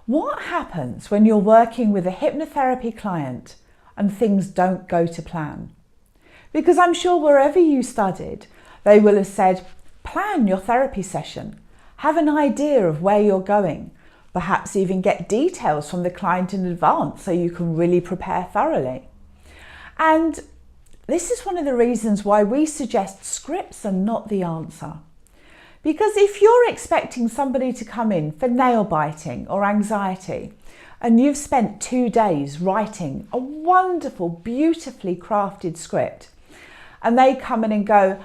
What happens when you're working with a hypnotherapy client and things don't go to plan? Because I'm sure wherever you studied, they will have said, plan your therapy session, have an idea of where you're going, perhaps even get details from the client in advance so you can really prepare thoroughly. And this is one of the reasons why we suggest scripts are not the answer. Because if you're expecting somebody to come in for nail biting or anxiety, and you've spent 2 days writing a wonderful, beautifully crafted script, and they come in and go,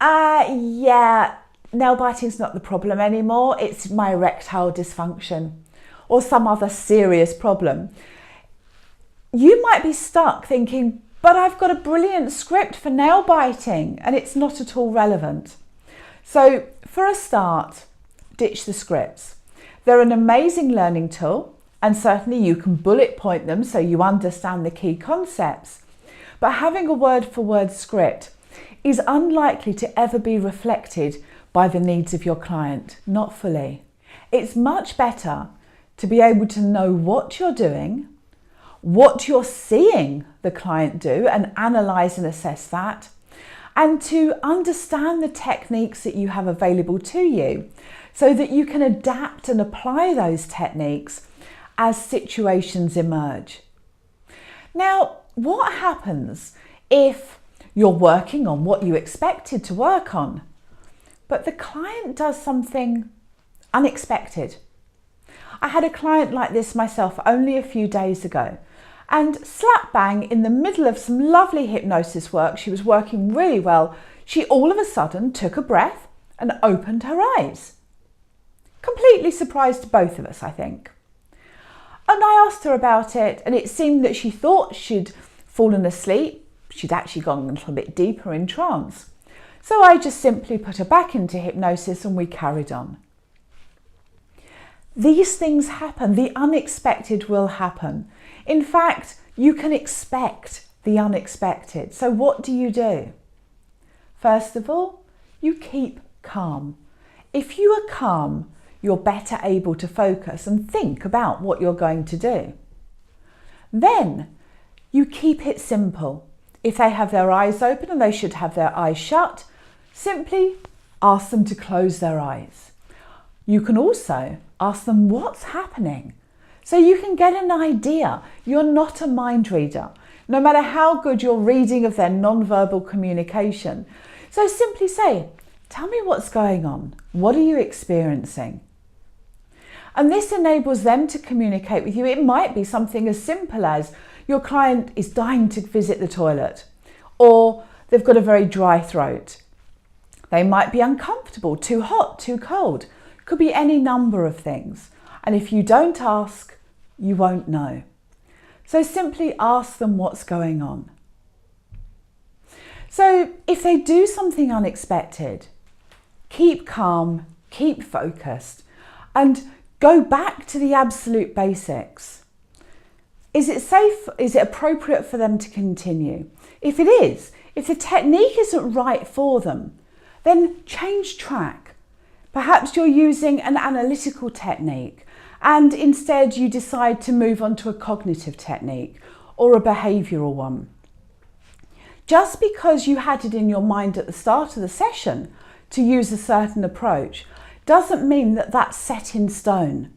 yeah, nail biting's not the problem anymore, it's my erectile dysfunction, or some other serious problem, you might be stuck thinking, but I've got a brilliant script for nail biting, and it's not at all relevant. So for a start, ditch the scripts. They're an amazing learning tool, and certainly you can bullet point them so you understand the key concepts. But having a word-for-word script is unlikely to ever be reflected by the needs of your client, not fully. It's much better to be able to know what you're doing, what you're seeing the client do, and analyse and assess that, and to understand the techniques that you have available to you so that you can adapt and apply those techniques as situations emerge. Now, what happens if you're working on what you expected to work on, but the client does something unexpected? I had a client like this myself only a few days ago, and slap bang in the middle of some lovely hypnosis work, she was working really well, she all of a sudden took a breath and opened her eyes. Completely surprised both of us, I think. And I asked her about it, and it seemed that she thought she'd fallen asleep. She'd actually gone a little bit deeper in trance. So I just simply put her back into hypnosis and we carried on. These things happen. The unexpected will happen. In fact, you can expect the unexpected. So what do? First of all, you keep calm. If you are calm, you're better able to focus and think about what you're going to do. Then you keep it simple. If they have their eyes open and they should have their eyes shut, simply ask them to close their eyes. You can also ask them what's happening, so you can get an idea. You're not a mind reader, no matter how good your reading of their non-verbal communication. So simply say, tell me what's going on. What are you experiencing? And this enables them to communicate with you. It might be something as simple as your client is dying to visit the toilet, or they've got a very dry throat. They might be uncomfortable, too hot, too cold. Could be any number of things. And if you don't ask, you won't know. So simply ask them what's going on. So if they do something unexpected, keep calm, keep focused, and go back to the absolute basics. Is it safe? Is it appropriate for them to continue? If it is, if the technique isn't right for them, then change track. Perhaps you're using an analytical technique and instead you decide to move on to a cognitive technique or a behavioural one. Just because you had it in your mind at the start of the session to use a certain approach doesn't mean that that's set in stone.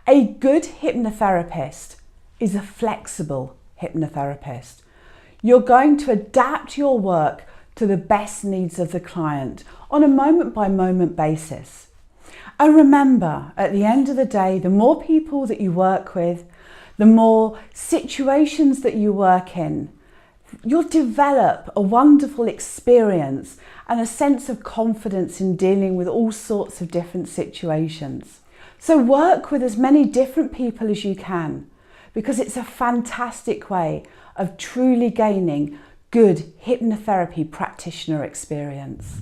A good hypnotherapist is a flexible hypnotherapist. You're going to adapt your work to the best needs of the client on a moment-by-moment basis. And remember, at the end of the day, the more people that you work with, the more situations that you work in, you'll develop a wonderful experience and a sense of confidence in dealing with all sorts of different situations. So work with as many different people as you can, because it's a fantastic way of truly gaining good hypnotherapy practitioner experience.